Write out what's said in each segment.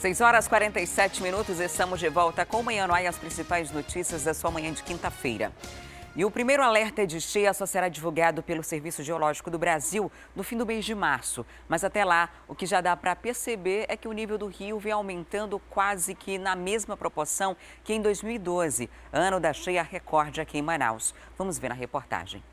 6 horas e 47 minutos, estamos de volta com o Manhã no Ar e as principais notícias da sua manhã de quinta-feira. E o primeiro alerta de cheia só será divulgado pelo Serviço Geológico do Brasil no fim do mês de março. Mas até lá, o que já dá para perceber é que o nível do rio vem aumentando quase que na mesma proporção que em 2012, ano da cheia recorde aqui em Manaus. Vamos ver na reportagem.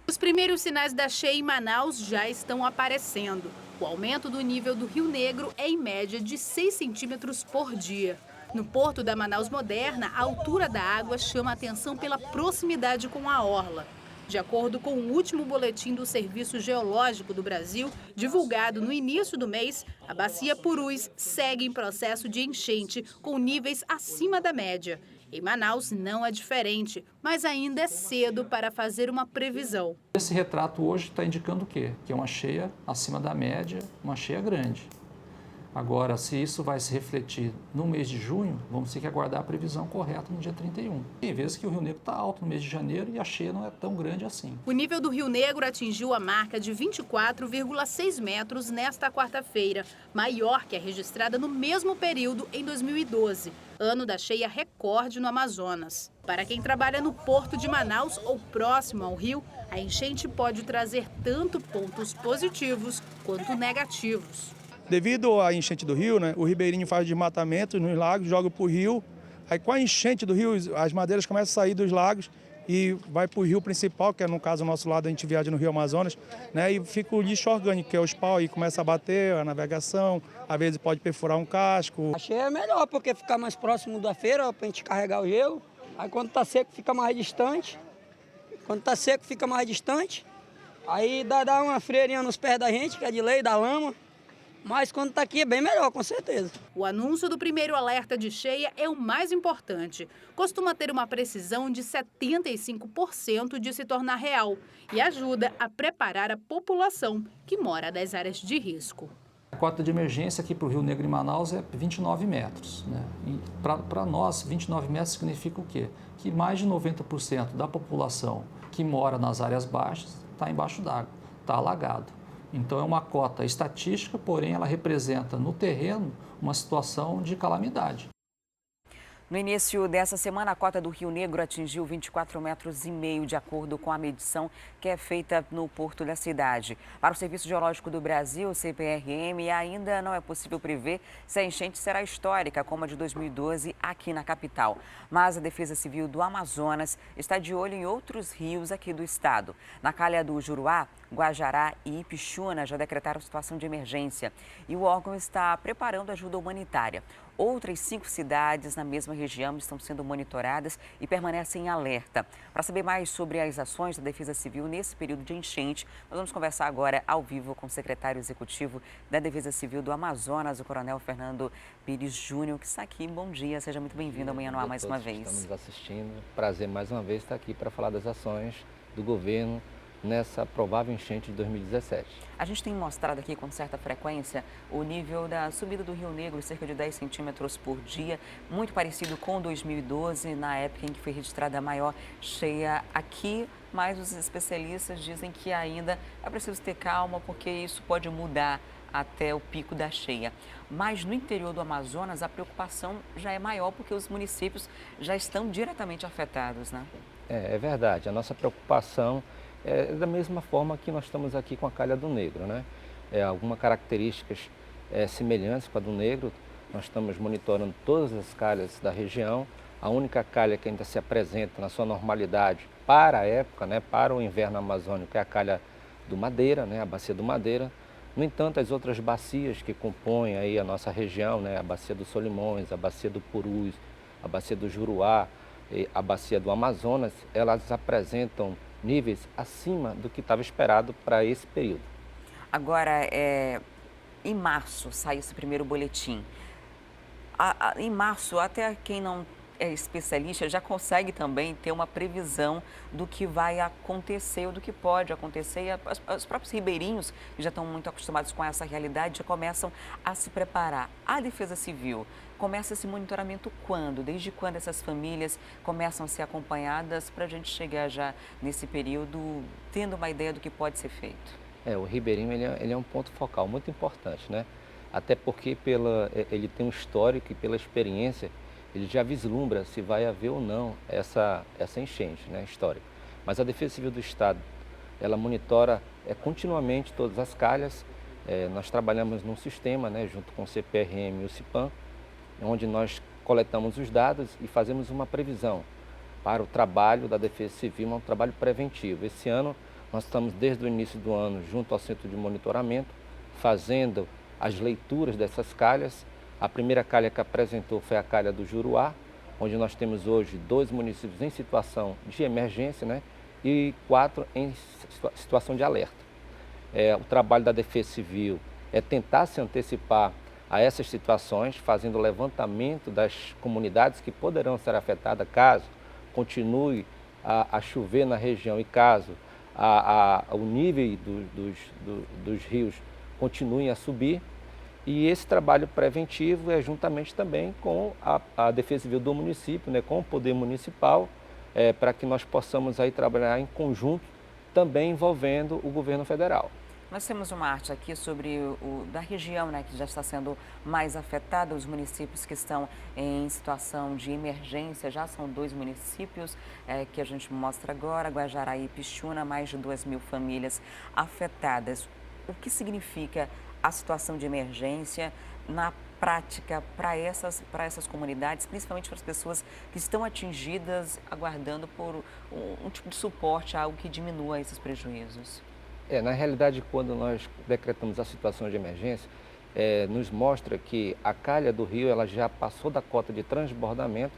Os primeiros sinais da cheia em Manaus já estão aparecendo. O aumento do nível do Rio Negro é em média de 6 centímetros por dia. No porto da Manaus Moderna, a altura da água chama a atenção pela proximidade com a orla. De acordo com o último boletim do Serviço Geológico do Brasil, divulgado no início do mês, a Bacia Purus segue em processo de enchente, com níveis acima da média. Em Manaus não é diferente, mas ainda é cedo para fazer uma previsão. Esse retrato hoje está indicando o quê? Que é uma cheia acima da média, uma cheia grande. Agora, se isso vai se refletir no mês de junho, vamos ter que aguardar a previsão correta no dia 31. Tem vezes que o Rio Negro está alto no mês de janeiro e a cheia não é tão grande assim. O nível do Rio Negro atingiu a marca de 24,6 metros nesta quarta-feira, maior que a registrada no mesmo período em 2012, ano da cheia recorde no Amazonas. Para quem trabalha no porto de Manaus ou próximo ao rio, a enchente pode trazer tanto pontos positivos quanto negativos. Devido à enchente do rio, o ribeirinho faz desmatamento nos lagos, joga para o rio. Aí com a enchente do rio, as madeiras começam a sair dos lagos e vai para o rio principal, que é no caso do nosso lado, a gente viaja no Rio Amazonas, e fica o lixo orgânico, que é os pau, e começa a bater a navegação, às vezes pode perfurar um casco. A cheia é melhor, porque fica mais próximo da feira, para a gente carregar o gelo. Aí quando está seco, fica mais distante. Aí dá uma freirinha nos pés da gente, que é de lei, da lama. Mas quando está aqui é bem melhor, com certeza. O anúncio do primeiro alerta de cheia é o mais importante. Costuma ter uma precisão de 75% de se tornar real e ajuda a preparar a população que mora nas áreas de risco. A cota de emergência aqui para o Rio Negro e Manaus é 29 metros. Para nós, 29 metros significa o quê? Que mais de 90% da população que mora nas áreas baixas está embaixo d'água, está alagado. Então é uma cota estatística, porém ela representa no terreno uma situação de calamidade. No início dessa semana, a cota do Rio Negro atingiu 24,5 metros, de acordo com a medição que é feita no porto da cidade. Para o Serviço Geológico do Brasil, CPRM, ainda não é possível prever se a enchente será histórica, como a de 2012 aqui na capital. Mas a Defesa Civil do Amazonas está de olho em outros rios aqui do estado. Na calha do Juruá, Guajará e Ipixuna já decretaram situação de emergência e o órgão está preparando ajuda humanitária. Outras 5 cidades na mesma região estão sendo monitoradas e permanecem em alerta. Para saber mais sobre as ações da Defesa Civil nesse período de enchente, nós vamos conversar agora ao vivo com o secretário executivo da Defesa Civil do Amazonas, o Coronel Fernando Pires Júnior, que está aqui. Bom dia, seja muito bem-vindo ao Manhã no Ar mais uma vez. Estamos assistindo. Prazer mais uma vez estar aqui para falar das ações do governo nessa provável enchente de 2017. A gente tem mostrado aqui com certa frequência o nível da subida do Rio Negro, cerca de 10 centímetros por dia, muito parecido com 2012, na época em que foi registrada a maior cheia aqui, mas os especialistas dizem que ainda é preciso ter calma, porque isso pode mudar até o pico da cheia. Mas no interior do Amazonas a preocupação já é maior, porque os municípios já estão diretamente afetados, né? É verdade, a nossa preocupação é da mesma forma que nós estamos aqui com a calha do Negro, algumas características semelhantes com a do Negro. Nós estamos monitorando todas as calhas da região. A única calha que ainda se apresenta na sua normalidade para a época, para o inverno amazônico, é a calha do Madeira, a bacia do Madeira. No entanto, as outras bacias que compõem aí a nossa região, a bacia dos Solimões, a bacia do Purus, a bacia do Juruá, a bacia do Amazonas, elas apresentam níveis acima do que estava esperado para esse período. Agora, em março sai esse primeiro boletim. Em março, até quem não é especialista já consegue também ter uma previsão do que vai acontecer ou do que pode acontecer. E os próprios ribeirinhos, que já estão muito acostumados com essa realidade, já começam a se preparar. A Defesa Civil começa esse monitoramento quando? Desde quando essas famílias começam a ser acompanhadas para a gente chegar já nesse período tendo uma ideia do que pode ser feito? O ribeirinho ele é um ponto focal muito importante, até porque ele tem um histórico e pela experiência ele já vislumbra se vai haver ou não essa enchente, né, histórica. Mas a Defesa Civil do Estado, ela monitora continuamente todas as calhas. Nós trabalhamos num sistema, né, junto com o CPRM e o CIPAM, onde nós coletamos os dados e fazemos uma previsão para o trabalho da Defesa Civil, um trabalho preventivo. Esse ano, nós estamos desde o início do ano junto ao Centro de Monitoramento, fazendo as leituras dessas calhas. A primeira calha que apresentou foi a calha do Juruá, onde nós temos hoje 2 municípios em situação de emergência, né, e 4 em situação de alerta. O trabalho da Defesa Civil é tentar se antecipar a essas situações, fazendo o levantamento das comunidades que poderão ser afetadas caso continue a chover na região e caso o nível dos rios continue a subir. E esse trabalho preventivo é juntamente também com a Defesa Civil do município, né, com o Poder Municipal, para que nós possamos aí trabalhar em conjunto, também envolvendo o governo federal. Nós temos uma arte aqui sobre da região, né, que já está sendo mais afetada, os municípios que estão em situação de emergência, já são 2 municípios que a gente mostra agora, Guajará e Pixuna, mais de 2.000 famílias afetadas. O que significa a situação de emergência na prática para essas comunidades, principalmente para as pessoas que estão atingidas, aguardando por um tipo de suporte, algo que diminua esses prejuízos? Na realidade, quando nós decretamos a situação de emergência, nos mostra que a calha do rio ela já passou da cota de transbordamento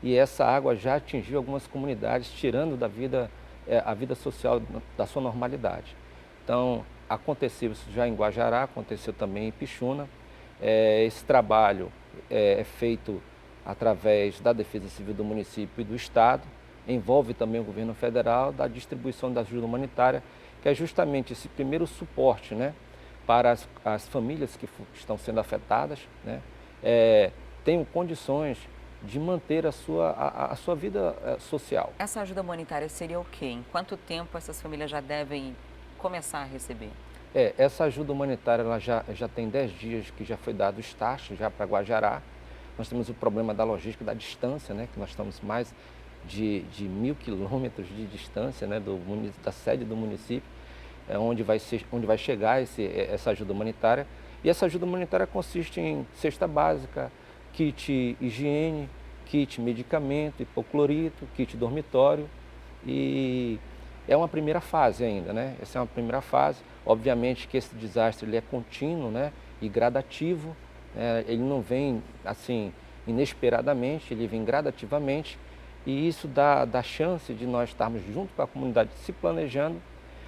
e essa água já atingiu algumas comunidades, tirando a vida social da sua normalidade. Então, aconteceu isso já em Guajará, aconteceu também em Pixuna. Esse trabalho é feito através da Defesa Civil do município e do Estado, envolve também o governo federal, da distribuição da ajuda humanitária, que é justamente esse primeiro suporte, né, para as famílias que estão sendo afetadas, né, tenham condições de manter a sua vida social. Essa ajuda humanitária seria o quê? Em quanto tempo essas famílias já devem começar a receber? Essa ajuda humanitária ela já tem 10 dias que já foi dado o start já para Guajará. Nós temos o problema da logística, da distância, né, que nós estamos mais de 1.000 quilômetros de distância, né, da sede do município, onde vai chegar essa ajuda humanitária. E essa ajuda humanitária consiste em cesta básica, kit higiene, kit medicamento, hipoclorito, kit dormitório. E é uma primeira fase ainda, né? Essa é uma primeira fase. Obviamente que esse desastre ele é contínuo, né, e gradativo. Ele não vem assim inesperadamente, ele vem gradativamente. E isso dá chance de nós estarmos junto com a comunidade se planejando,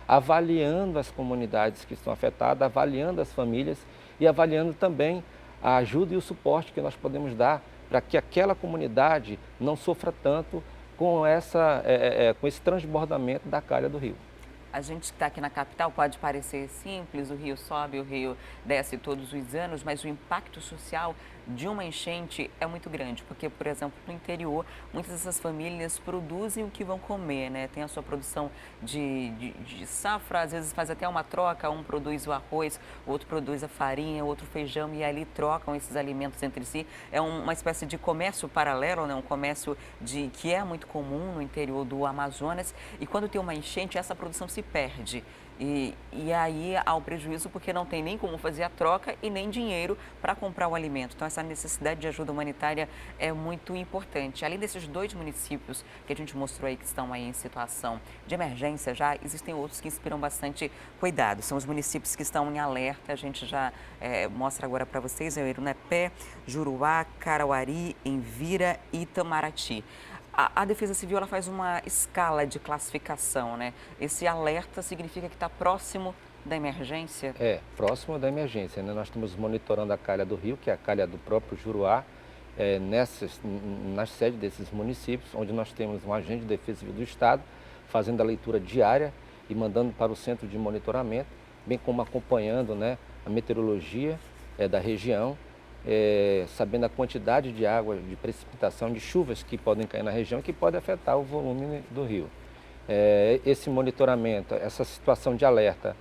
avaliando as comunidades que estão afetadas, avaliando as famílias e avaliando também a ajuda e o suporte que nós podemos dar para que aquela comunidade não sofra tanto com esse transbordamento da calha do rio. A gente que está aqui na capital pode parecer simples, o rio sobe, o rio desce todos os anos, mas o impacto social de uma enchente é muito grande, porque, por exemplo, no interior, muitas dessas famílias produzem o que vão comer, né? Tem a sua produção de safra, às vezes faz até uma troca, um produz o arroz, o outro produz a farinha, outro feijão, e ali trocam esses alimentos entre si. É uma espécie de comércio paralelo, né? Um comércio que é muito comum no interior do Amazonas, e quando tem uma enchente, essa produção se perde. E aí há o prejuízo porque não tem nem como fazer a troca e nem dinheiro para comprar o alimento. Então, essa necessidade de ajuda humanitária é muito importante. Além desses 2 municípios que a gente mostrou aí que estão aí em situação de emergência já, existem outros que inspiram bastante cuidado. São os municípios que estão em alerta. A gente já mostra agora para vocês, Irunepé, Juruá, Carauari, Envira e Itamaraty. A Defesa Civil ela faz uma escala de classificação, né? Esse alerta significa que está próximo da emergência? Próximo da emergência, né? Nós estamos monitorando a calha do rio, que é a calha do próprio Juruá, nas sedes desses municípios, onde nós temos um agente de Defesa Civil do Estado fazendo a leitura diária e mandando para o centro de monitoramento, bem como acompanhando, né, a meteorologia da região, sabendo a quantidade de água, de precipitação, de chuvas que podem cair na região e que pode afetar o volume do rio. Esse monitoramento, essa situação de alerta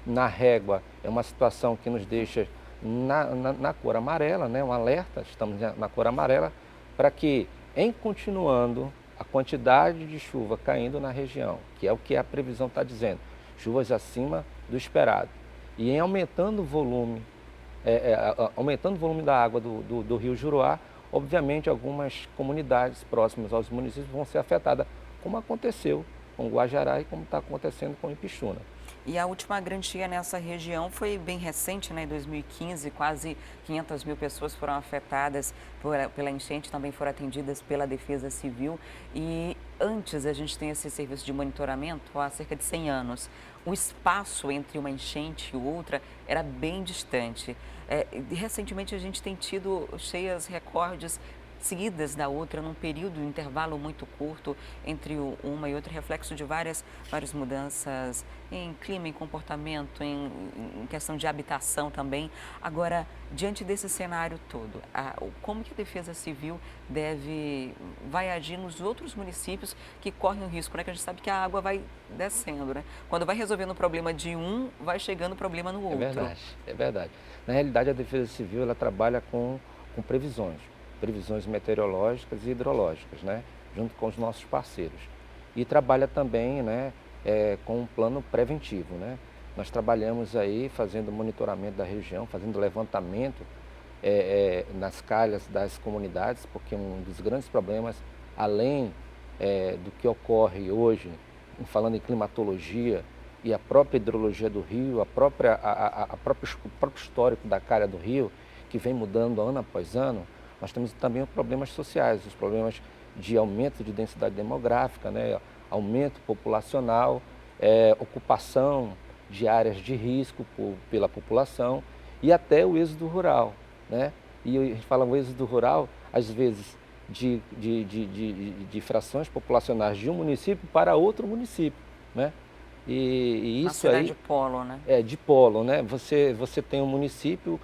na régua é uma situação que nos deixa na cor amarela, né, um alerta, estamos na cor amarela, para que, em continuando a quantidade de chuva caindo na região, que é o que a previsão está dizendo, chuvas acima do esperado, e em aumentando o volume da água do rio Juruá, obviamente algumas comunidades próximas aos municípios vão ser afetadas, como aconteceu com Guajará e como está acontecendo com Ipixuna. E a última grande cheia nessa região foi bem recente, né? Em 2015, quase 500 mil pessoas foram afetadas pela enchente, também foram atendidas pela Defesa Civil. E antes a gente tem esse serviço de monitoramento há cerca de 100 anos. O espaço entre uma enchente e outra era bem distante. Recentemente a gente tem tido cheias recordes seguidas da outra, num período, um intervalo muito curto entre uma e outra, reflexo de várias mudanças em clima, em comportamento, em questão de habitação também. Agora, diante desse cenário todo, como que a Defesa Civil vai agir nos outros municípios que correm o risco, né? Que a gente sabe que a água vai descendo, né? Quando vai resolvendo o problema de um, vai chegando o problema no outro. É verdade. Na realidade, a Defesa Civil ela trabalha com previsões meteorológicas e hidrológicas, né, junto com os nossos parceiros. E trabalha também, né, com um plano preventivo, né. Nós trabalhamos aí fazendo monitoramento da região, fazendo levantamento nas calhas das comunidades, porque um dos grandes problemas, além do que ocorre hoje, falando em climatologia e a própria hidrologia do rio, o próprio histórico da calha do rio, que vem mudando ano após ano, nós temos também os problemas sociais, os problemas de aumento de densidade demográfica, né? Aumento populacional, ocupação de áreas de risco pela população e até o êxodo rural, né? E a gente fala o êxodo rural, às vezes, de frações populacionais de um município para outro município, né? E isso uma cidade aí de polo, né? De polo, né? Você tem um município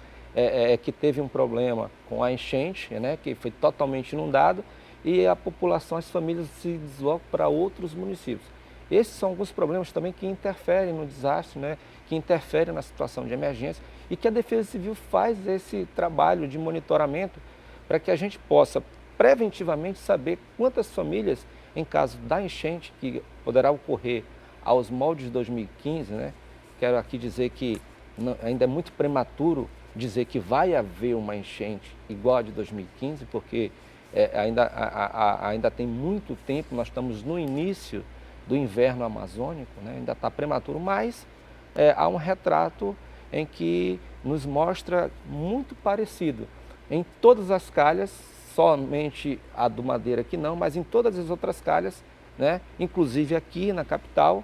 que teve um problema com a enchente, né, que foi totalmente inundado, e a população, as famílias se deslocam para outros municípios. Esses são alguns problemas também que interferem no desastre, né, que interferem na situação de emergência, e que a Defesa Civil faz esse trabalho de monitoramento para que a gente possa preventivamente saber quantas famílias, em caso da enchente, que poderá ocorrer aos moldes de 2015, né, quero aqui dizer que ainda é muito prematuro dizer que vai haver uma enchente igual a de 2015, porque ainda tem muito tempo, nós estamos no início do inverno amazônico, né? Ainda está prematuro, mas há um retrato em que nos mostra muito parecido em todas as calhas, somente a do Madeira que não, mas em todas as outras calhas, né? Inclusive aqui na capital,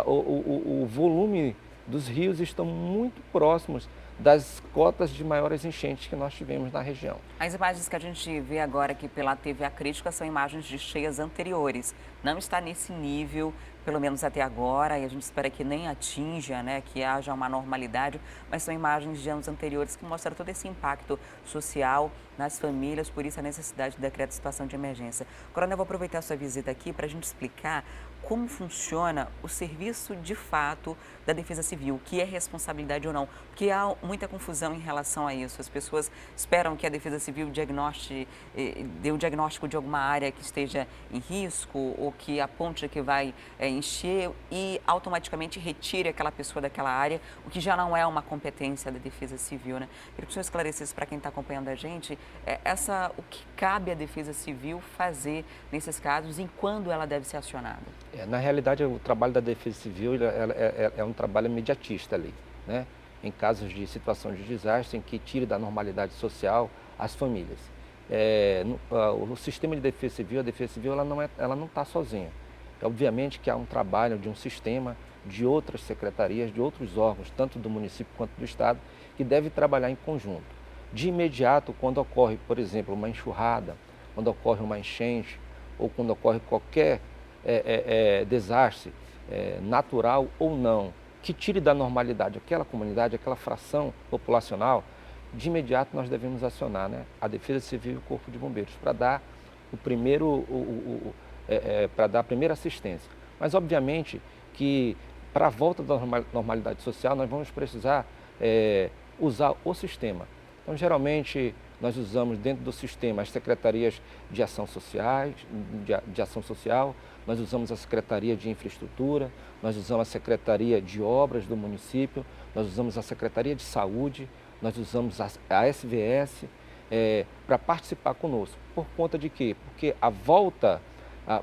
o volume dos rios estão muito próximos das cotas de maiores enchentes que nós tivemos na região. As imagens que a gente vê agora aqui pela TV A Crítica são imagens de cheias anteriores. Não está nesse nível, pelo menos até agora, e a gente espera que nem atinja, né, que haja uma normalidade, mas são imagens de anos anteriores que mostram todo esse impacto social nas famílias, por isso a necessidade do decreto de situação de emergência. Coronel, eu vou aproveitar a sua visita aqui para a gente explicar como funciona o serviço de fato da Defesa Civil, o que é responsabilidade ou não, porque há muita confusão em relação a isso. As pessoas esperam que a Defesa Civil dê o diagnóstico de alguma área que esteja em risco ou que aponte que vai encher e automaticamente retire aquela pessoa daquela área, o que já não é uma competência da Defesa Civil, né? Queria que o senhor esclarecesse para quem está acompanhando a gente o que cabe à Defesa Civil fazer nesses casos e quando ela deve ser acionada. Na realidade, o trabalho da Defesa Civil é um trabalho imediatista ali, né? Em casos de situação de desastre, em que tire da normalidade social as famílias. O sistema de Defesa Civil, a Defesa Civil, ela não está sozinha. Obviamente que há um trabalho de um sistema, de outras secretarias, de outros órgãos, tanto do município quanto do estado, que deve trabalhar em conjunto. De imediato, quando ocorre, por exemplo, uma enxurrada, quando ocorre uma enchente, ou quando ocorre qualquer desastre, natural ou não, que tire da normalidade aquela comunidade, aquela fração populacional, de imediato nós devemos acionar, né, a Defesa Civil e o Corpo de Bombeiros para dar a primeira assistência. Mas, obviamente, que para a volta da normalidade social nós vamos precisar usar o sistema. Então, geralmente, nós usamos dentro do sistema as secretarias de ação social, nós usamos a Secretaria de Infraestrutura, nós usamos a Secretaria de Obras do município, nós usamos a Secretaria de Saúde, nós usamos a SVS para participar conosco. Por conta de quê? Porque a volta,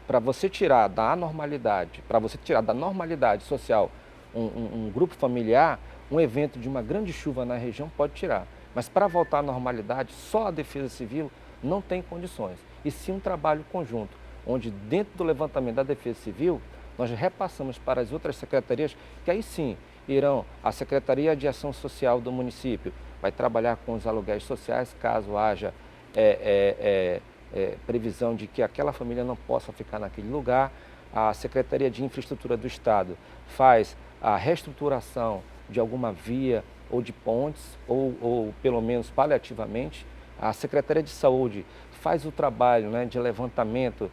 para você tirar da anormalidade, para você tirar da normalidade social um grupo familiar, um evento de uma grande chuva na região pode tirar. Mas para voltar à normalidade, só a Defesa Civil não tem condições. E sim um trabalho conjunto, onde dentro do levantamento da Defesa Civil, nós repassamos para as outras secretarias, que aí sim irão, a Secretaria de Ação Social do município vai trabalhar com os aluguéis sociais, caso haja previsão de que aquela família não possa ficar naquele lugar. A Secretaria de Infraestrutura do Estado faz a reestruturação de alguma via ou de pontes, ou pelo menos paliativamente. A Secretaria de Saúde faz o trabalho, né, de levantamento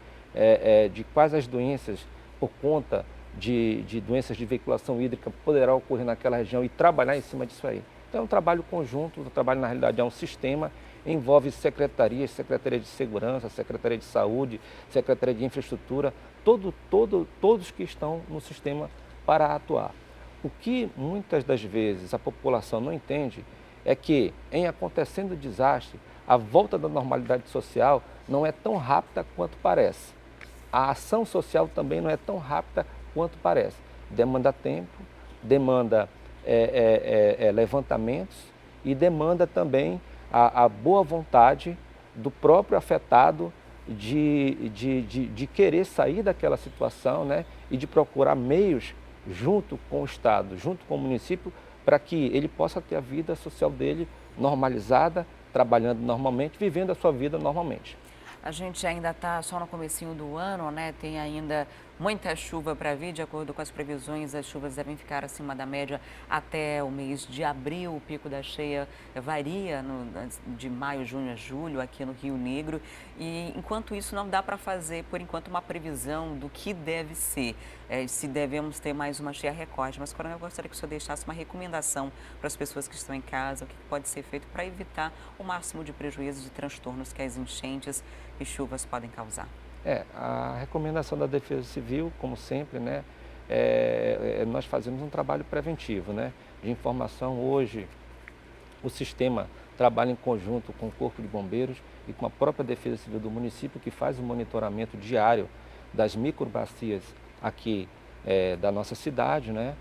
de quais as doenças, por conta de doenças de veiculação hídrica, poderá ocorrer naquela região e trabalhar em cima disso aí. Então é um trabalho conjunto, o trabalho na realidade é um sistema, envolve secretarias, Secretaria de Segurança, Secretaria de Saúde, Secretaria de Infraestrutura, todos que estão no sistema para atuar. O que muitas das vezes a população não entende é que, em acontecendo desastre, a volta da normalidade social não é tão rápida quanto parece. A ação social também não é tão rápida quanto parece. Demanda tempo, demanda levantamentos e demanda também a boa vontade do próprio afetado de querer sair daquela situação, né, e de procurar meios junto com o Estado, junto com o município, para que ele possa ter a vida social dele normalizada, trabalhando normalmente, vivendo a sua vida normalmente. A gente ainda está só no comecinho do ano, né? Tem ainda muita chuva para vir. De acordo com as previsões, as chuvas devem ficar acima da média até o mês de abril. O pico da cheia varia de maio, junho a julho aqui no Rio Negro. E enquanto isso, não dá para fazer, por enquanto, uma previsão do que deve ser, se devemos ter mais uma cheia recorde. Mas, Coronel, eu gostaria que o senhor deixasse uma recomendação para as pessoas que estão em casa, o que pode ser feito para evitar o máximo de prejuízos e transtornos que as enchentes e chuvas podem causar. A recomendação da Defesa Civil, como sempre, né, nós fazemos um trabalho preventivo, né, de informação. Hoje, o sistema trabalha em conjunto com o Corpo de Bombeiros e com a própria Defesa Civil do município, que faz o monitoramento diário das microbacias aqui da nossa cidade, né.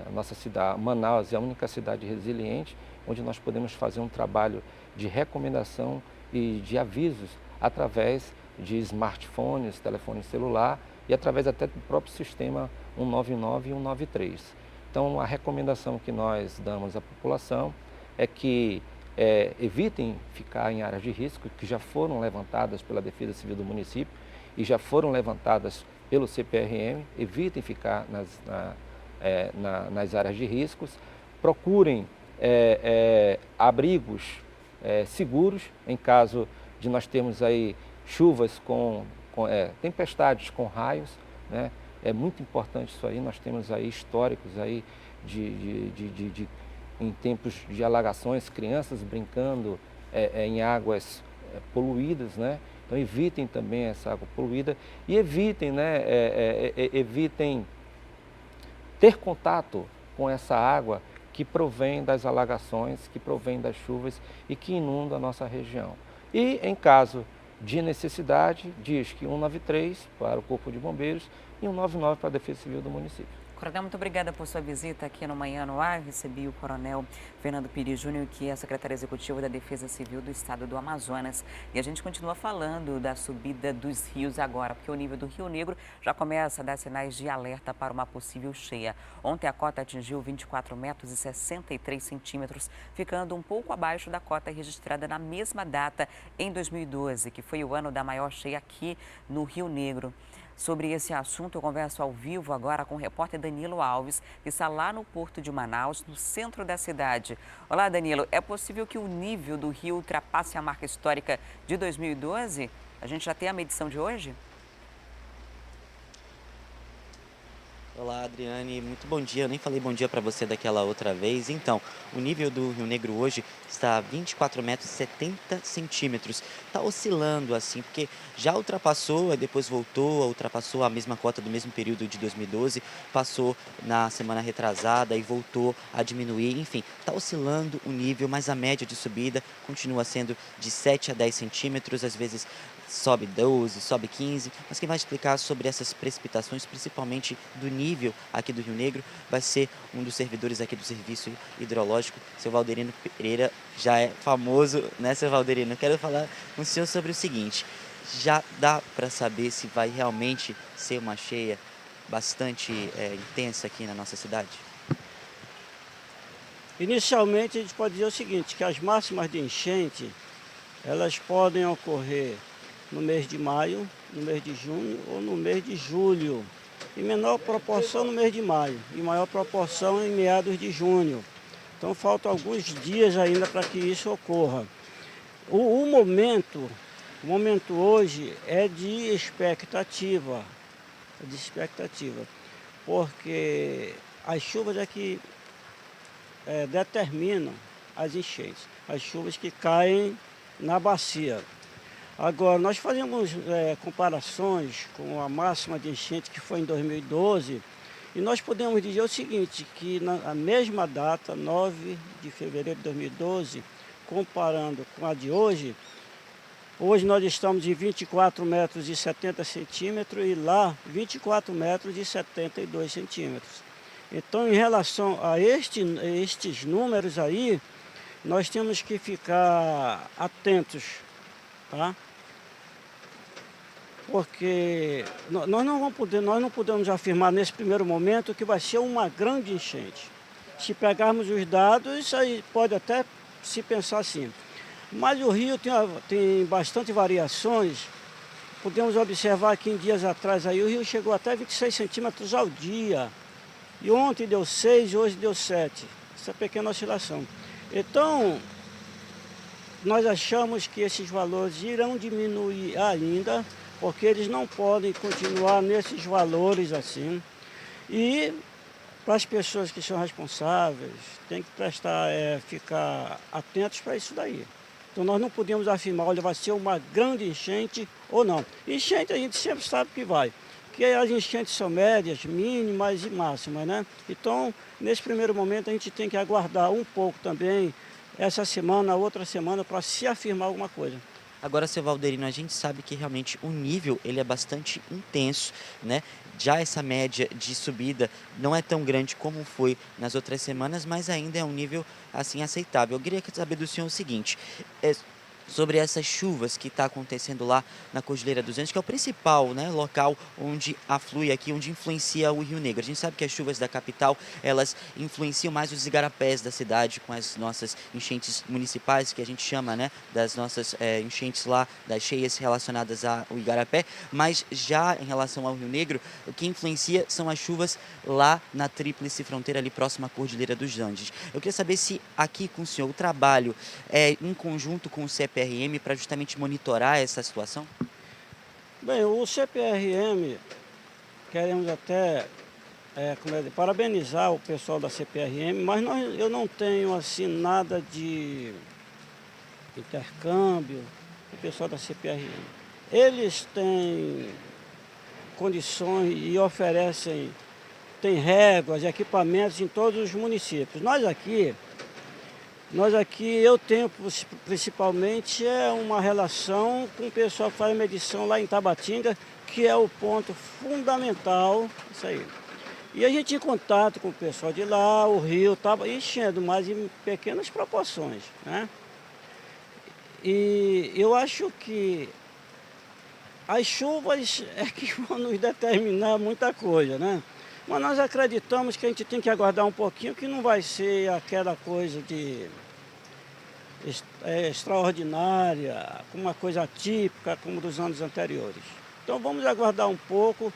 A nossa cidade, Manaus, é a única cidade resiliente, onde nós podemos fazer um trabalho de recomendação e de avisos através de smartphones, telefone celular e através até do próprio sistema 199 e 193. Então, a recomendação que nós damos à população é que evitem ficar em áreas de risco, que já foram levantadas pela Defesa Civil do município e já foram levantadas pelo CPRM, evitem ficar nas áreas de riscos, procurem abrigos seguros em caso de nós termos aí chuvas tempestades com raios, né? É muito importante isso aí. Nós temos aí históricos aí em tempos de alagações, crianças brincando em águas poluídas, né? Então evitem também essa água poluída e evitem, né, evitem ter contato com essa água que provém das alagações, que provém das chuvas e que inunda a nossa região. E em caso de necessidade, diz que 193 para o Corpo de Bombeiros e 199 para a Defesa Civil do município. Coronel, muito obrigada por sua visita aqui no Manhã no Ar. Recebi o Coronel Fernando Pires Júnior, que é secretário executivo da Defesa Civil do Estado do Amazonas. E a gente continua falando da subida dos rios agora, porque o nível do Rio Negro já começa a dar sinais de alerta para uma possível cheia. Ontem a cota atingiu 24 metros e 63 centímetros, ficando um pouco abaixo da cota registrada na mesma data em 2012, que foi o ano da maior cheia aqui no Rio Negro. Sobre esse assunto, eu converso ao vivo agora com o repórter Danilo Alves, que está lá no Porto de Manaus, no centro da cidade. Olá, Danilo. É possível que o nível do rio ultrapasse a marca histórica de 2012? A gente já tem a medição de hoje? Olá, Adriane, muito bom dia. Eu nem falei bom dia para você daquela outra vez. Então, o nível do Rio Negro hoje está a 24 metros e 70 centímetros. Está oscilando assim, porque já ultrapassou, aí depois voltou, ultrapassou a mesma cota do mesmo período de 2012, passou na semana retrasada e voltou a diminuir. Enfim, está oscilando o nível, mas a média de subida continua sendo de 7 a 10 centímetros, às vezes sobe 12, sobe 15, mas quem vai explicar sobre essas precipitações, principalmente do nível aqui do Rio Negro, vai ser um dos servidores aqui do Serviço Hidrológico, seu Valderino Pereira, já é famoso, né, seu Valderino? Eu quero falar com o senhor sobre o seguinte, já dá para saber se vai realmente ser uma cheia bastante intensa aqui na nossa cidade? Inicialmente, a gente pode dizer o seguinte, que as máximas de enchente, elas podem ocorrer no mês de maio, no mês de junho ou no mês de julho. Em menor proporção no mês de maio, em maior proporção em meados de junho. Então faltam alguns dias ainda para que isso ocorra. O momento hoje é de expectativa, porque as chuvas é que determinam as enchentes, as chuvas que caem na bacia. Agora, nós fazemos comparações com a máxima de enchente que foi em 2012 e nós podemos dizer o seguinte, que na mesma data, 9 de fevereiro de 2012, comparando com a de hoje nós estamos em 24 metros e 70 centímetros e lá 24 metros e 72 centímetros. Então, em relação a estes números aí, nós temos que ficar atentos, tá? Porque nós não podemos afirmar nesse primeiro momento que vai ser uma grande enchente. Se pegarmos os dados, aí pode até se pensar assim. Mas o rio tem bastante variações. Podemos observar que em dias atrás aí, o rio chegou até 26 centímetros ao dia. E ontem deu 6, hoje deu 7. Essa pequena oscilação. Então, nós achamos que esses valores irão diminuir ainda, porque eles não podem continuar nesses valores assim. E para as pessoas que são responsáveis, tem que ficar atentos para isso daí. Então nós não podemos afirmar, olha, vai ser uma grande enchente ou não. Enchente a gente sempre sabe que vai, que as enchentes são médias, mínimas e máximas, né? Então, nesse primeiro momento, a gente tem que aguardar um pouco também, essa semana, outra semana, para se afirmar alguma coisa. Agora, seu Valderino, a gente sabe que realmente o nível ele é bastante intenso, né? Já essa média de subida não é tão grande como foi nas outras semanas, mas ainda é um nível assim aceitável. Eu queria saber do senhor o seguinte, sobre essas chuvas que está acontecendo lá na Cordilheira dos Andes, que é o principal, né, local onde aflui aqui, onde influencia o Rio Negro. A gente sabe que as chuvas da capital, elas influenciam mais os igarapés da cidade, com as nossas enchentes municipais, que a gente chama, né, das nossas enchentes lá, das cheias relacionadas ao igarapé, mas já em relação ao Rio Negro, o que influencia são as chuvas lá na tríplice fronteira, ali próxima à Cordilheira dos Andes. Eu queria saber se aqui com o senhor o trabalho é em conjunto com o CPRM para justamente monitorar essa situação? Bem, o CPRM, queremos até parabenizar o pessoal da CPRM, mas eu não tenho assim nada de intercâmbio com o pessoal da CPRM. Eles têm condições e oferecem, têm réguas, equipamentos em todos os municípios. Nós aqui, eu tenho principalmente uma relação com o pessoal que faz medição lá em Tabatinga, que é o ponto fundamental, isso aí. E a gente em contato com o pessoal de lá, o rio estava enchendo, mas em pequenas proporções, né? E eu acho que as chuvas é que vão nos determinar muita coisa, né? Mas nós acreditamos que a gente tem que aguardar um pouquinho, que não vai ser aquela coisa de extraordinária, uma coisa atípica como dos anos anteriores. Então vamos aguardar um pouco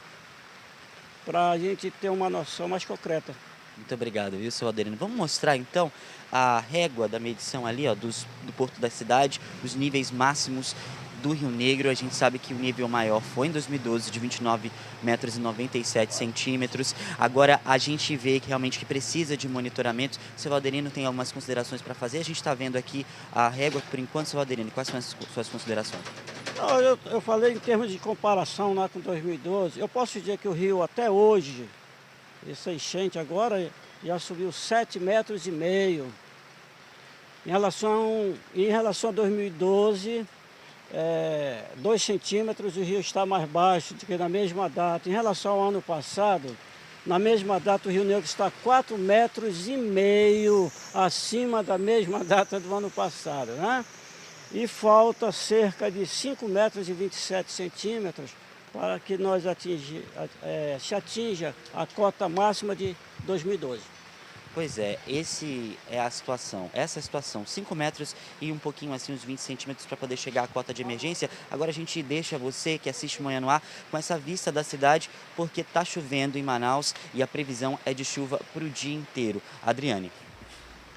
para a gente ter uma noção mais concreta. Muito obrigado, viu, seu Valderino? Vamos mostrar então a régua da medição ali, ó, do porto da cidade, os níveis máximos do Rio Negro. A gente sabe que o nível maior foi em 2012, de 29 metros e 97 centímetros. Agora a gente vê que realmente que precisa de monitoramento. Seu Valderino tem algumas considerações para fazer. A gente está vendo aqui a régua por enquanto. Seu Valderino, quais são as suas considerações? Não, eu falei em termos de comparação lá com 2012. Eu posso dizer que o rio até hoje, essa enchente agora, já subiu 7,5 metros. Em relação a 2012, 2 centímetros, o rio está mais baixo do que na mesma data. Em relação ao ano passado, na mesma data o Rio Negro está 4,5 metros acima da mesma data do ano passado, né? E falta cerca de 5,27 metros para que nós se atinja a cota máxima de 2012. Pois é, essa situação, 5 metros e um pouquinho assim, uns 20 centímetros para poder chegar à cota de emergência. Agora a gente deixa você que assiste o Manhã no Ar com essa vista da cidade, porque está chovendo em Manaus e a previsão é de chuva para o dia inteiro. Adriane.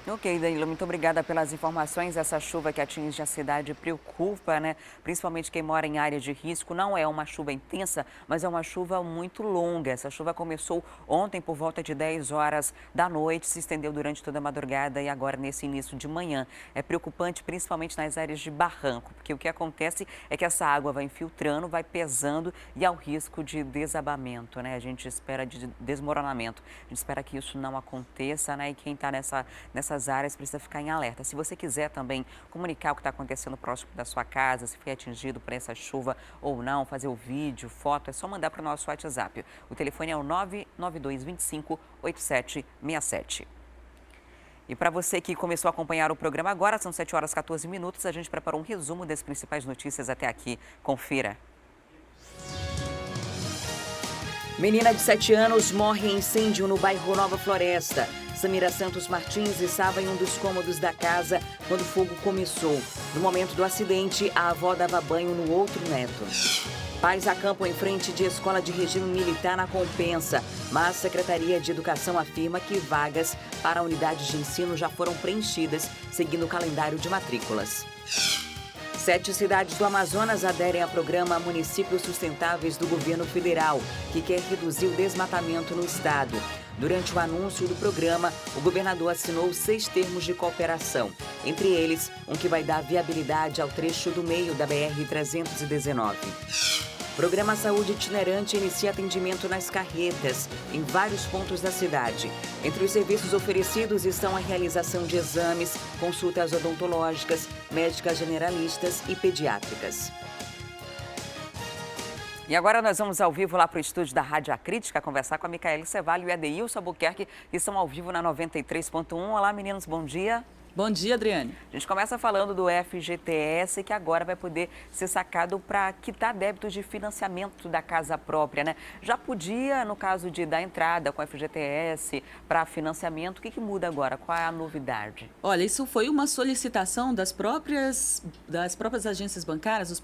Ok, Danilo, muito obrigada pelas informações. Essa chuva que atinge a cidade preocupa, né? Principalmente quem mora em área de risco. Não é uma chuva intensa, mas é uma chuva muito longa. Essa chuva começou ontem por volta de 10 horas da noite, se estendeu durante toda a madrugada e agora nesse início de manhã. É preocupante principalmente nas áreas de barranco, porque o que acontece é que essa água vai infiltrando, vai pesando e há o risco de desabamento, né? A gente espera de desmoronamento. A gente espera que isso não aconteça, né? E quem está nessas áreas precisa ficar em alerta. Se você quiser também comunicar o que está acontecendo próximo da sua casa, se foi atingido por essa chuva ou não, fazer o vídeo, foto, é só mandar para o nosso WhatsApp. O telefone é o 99225-8767. E para você que começou a acompanhar o programa agora, são 7 horas e 14 minutos, a gente preparou um resumo das principais notícias até aqui. Confira. Menina de 7 anos morre em incêndio no bairro Nova Floresta. Samira Santos Martins estava em um dos cômodos da casa quando o fogo começou. No momento do acidente, a avó dava banho no outro neto. Pais acampam em frente de escola de regime militar na Compensa, mas a Secretaria de Educação afirma que vagas para unidades de ensino já foram preenchidas, seguindo o calendário de matrículas. 7 cidades do Amazonas aderem ao programa Municípios Sustentáveis do governo federal, que quer reduzir o desmatamento no estado. Durante o anúncio do programa, o governador assinou 6 termos de cooperação, entre eles um que vai dar viabilidade ao trecho do meio da BR-319. Programa Saúde Itinerante inicia atendimento nas carretas, em vários pontos da cidade. Entre os serviços oferecidos estão a realização de exames, consultas odontológicas, médicas generalistas e pediátricas. E agora nós vamos ao vivo lá para o estúdio da Rádio Acrítica conversar com a Micaele Cevalho e a Adeilson Albuquerque, que estão ao vivo na 93.1. Olá, meninos, bom dia. Bom dia, Adriane. A gente começa falando do FGTS, que agora vai poder ser sacado para quitar débitos de financiamento da casa própria, né? Já podia, no caso da entrada com o FGTS para financiamento, o que muda agora? Qual é a novidade? Olha, isso foi uma solicitação das próprias agências bancárias, dos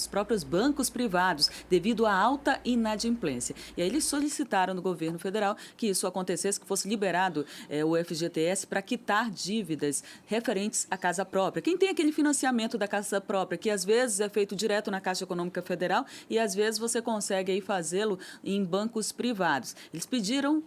próprios bancos privados, devido à alta inadimplência. E aí eles solicitaram no governo federal que isso acontecesse, que fosse liberado o FGTS para quitar dívidas referentes à casa própria. Quem tem aquele financiamento da casa própria, que às vezes é feito direto na Caixa Econômica Federal e às vezes você consegue aí fazê-lo em bancos privados. Eles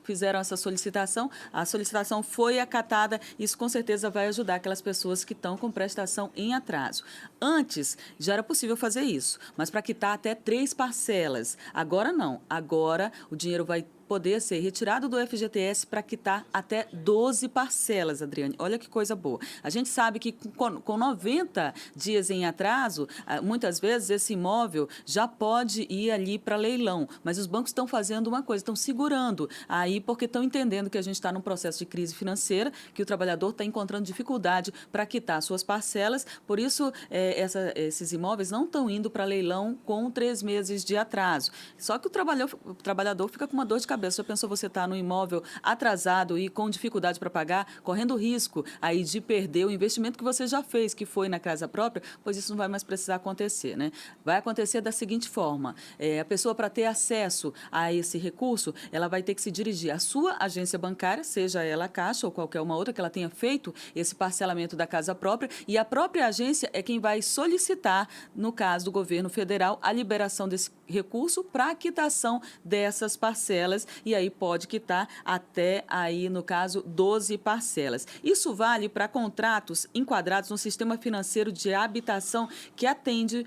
fizeram essa solicitação, a solicitação foi acatada, isso com certeza vai ajudar aquelas pessoas que estão com prestação em atraso. Antes, já era possível fazer isso, mas para quitar até 3 parcelas. Agora não, agora o dinheiro vai poder ser retirado do FGTS para quitar até 12 parcelas, Adriane. Olha que coisa boa. A gente sabe que com 90 dias em atraso, muitas vezes esse imóvel já pode ir ali para leilão, mas os bancos estão fazendo uma coisa, estão segurando aí porque estão entendendo que a gente está num processo de crise financeira, que o trabalhador está encontrando dificuldade para quitar suas parcelas, por isso esses imóveis não estão indo para leilão com 3 meses de atraso. Só que o trabalhador fica com uma dor de cabeça cabeça. Já pensou você estar no imóvel atrasado e com dificuldade para pagar, correndo o risco aí de perder o investimento que você já fez, que foi na casa própria? Pois isso não vai mais precisar acontecer, né? Vai acontecer da seguinte forma: a pessoa, para ter acesso a esse recurso, ela vai ter que se dirigir à sua agência bancária, seja ela a Caixa ou qualquer uma outra que ela tenha feito esse parcelamento da casa própria, e a própria agência é quem vai solicitar, no caso do governo federal, a liberação desse recurso para a quitação dessas parcelas, e aí pode quitar até aí, no caso, 12 parcelas. Isso vale para contratos enquadrados no sistema financeiro de habitação que atende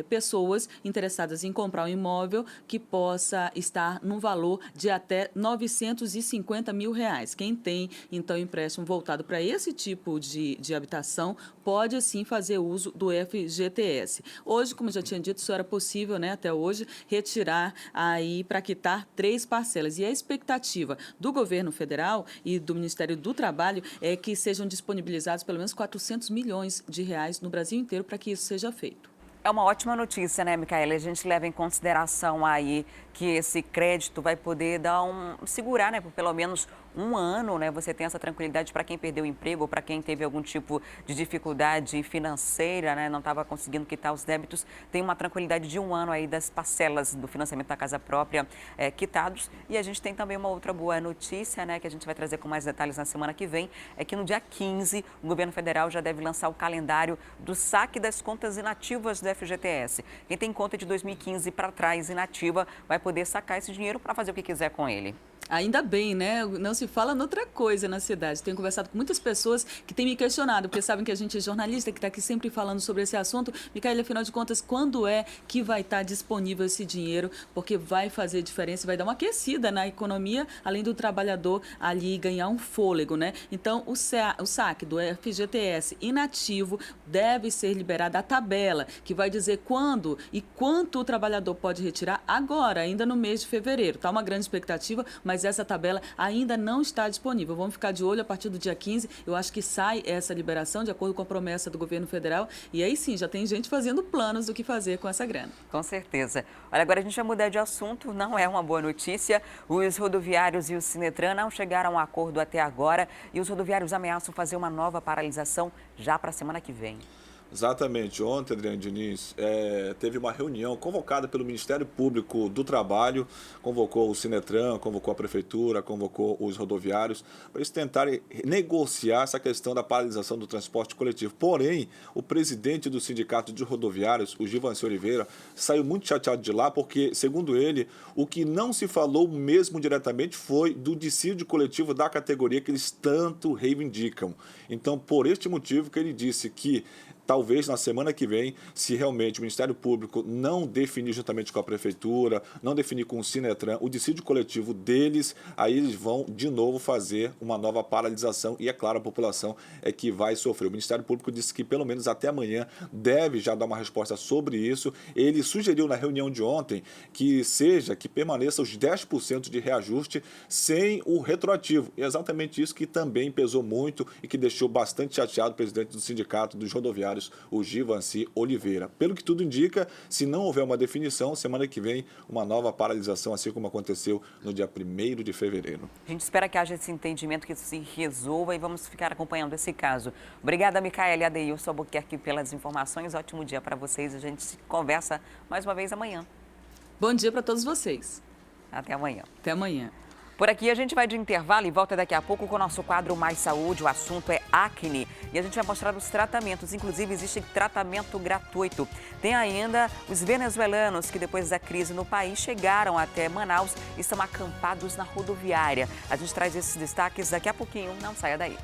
pessoas interessadas em comprar um imóvel que possa estar num valor de até R$ 950 mil. Quem tem, então, empréstimo voltado para esse tipo de habitação pode, sim, fazer uso do FGTS. Hoje, como já tinha dito, isso era possível, né, até hoje, retirar aí para quitar 3 parcelas. E a expectativa do governo federal e do Ministério do Trabalho é que sejam disponibilizados pelo menos 400 milhões de reais no Brasil inteiro para que isso seja feito. É uma ótima notícia, né, Micaela? A gente leva em consideração aí que esse crédito vai poder segurar, né, por pelo menos um ano, né? Você tem essa tranquilidade para quem perdeu o emprego ou para quem teve algum tipo de dificuldade financeira, né? Não estava conseguindo quitar os débitos. Tem uma tranquilidade de um ano aí das parcelas do financiamento da casa própria quitados. E a gente tem também uma outra boa notícia, né, que a gente vai trazer com mais detalhes na semana que vem, é que no dia 15 o governo federal já deve lançar o calendário do saque das contas inativas do FGTS. Quem tem conta de 2015 para trás inativa vai poder sacar esse dinheiro para fazer o que quiser com ele. Ainda bem, né? Não se fala noutra coisa na cidade. Tenho conversado com muitas pessoas que têm me questionado, porque sabem que a gente é jornalista, que está aqui sempre falando sobre esse assunto. Micaela, afinal de contas, quando é que vai estar disponível esse dinheiro? Porque vai fazer diferença, vai dar uma aquecida na economia, além do trabalhador ali ganhar um fôlego, né? Então, o saque do FGTS inativo deve ser liberado a tabela, que vai dizer quando e quanto o trabalhador pode retirar agora, ainda no mês de fevereiro. Está uma grande expectativa, mas essa tabela ainda não está disponível. Vamos ficar de olho a partir do dia 15. Eu acho que sai essa liberação, de acordo com a promessa do governo federal. E aí sim, já tem gente fazendo planos do que fazer com essa grana. Com certeza. Olha, agora a gente vai mudar de assunto. Não é uma boa notícia. Os rodoviários e o Sinetran não chegaram a acordo até agora. E os rodoviários ameaçam fazer uma nova paralisação já para a semana que vem. Exatamente. Ontem, Adriane Diniz, teve uma reunião convocada pelo Ministério Público do Trabalho, convocou o Sinetran, convocou a Prefeitura, convocou os rodoviários, para eles tentarem negociar essa questão da paralisação do transporte coletivo. Porém, o presidente do Sindicato de Rodoviários, o Givanci Oliveira, saiu muito chateado de lá, porque, segundo ele, o que não se falou mesmo diretamente foi do dissídio coletivo da categoria que eles tanto reivindicam. Então, por este motivo que ele disse que talvez na semana que vem, se realmente o Ministério Público não definir juntamente com a Prefeitura, não definir com o Sinetran o dissídio coletivo deles, aí eles vão de novo fazer uma nova paralisação e, é claro, a população é que vai sofrer. O Ministério Público disse que pelo menos até amanhã deve já dar uma resposta sobre isso. Ele sugeriu na reunião de ontem que permaneça os 10% de reajuste sem o retroativo. E é exatamente isso que também pesou muito e que deixou bastante chateado o presidente do Sindicato dos Rodoviários, o Givanci Oliveira. Pelo que tudo indica, se não houver uma definição, semana que vem, uma nova paralisação, assim como aconteceu no dia 1º de fevereiro. A gente espera que haja esse entendimento, que isso se resolva, e vamos ficar acompanhando esse caso. Obrigada, Micaela e Adeilson Albuquerque, pelas informações. Ótimo dia para vocês. A gente se conversa mais uma vez amanhã. Bom dia para todos vocês. Até amanhã. Até amanhã. Por aqui a gente vai de intervalo e volta daqui a pouco com o nosso quadro Mais Saúde. O assunto é acne e a gente vai mostrar os tratamentos. Inclusive, existe tratamento gratuito. Tem ainda os venezuelanos que, depois da crise no país, chegaram até Manaus e estão acampados na rodoviária. A gente traz esses destaques daqui a pouquinho. Não saia daí.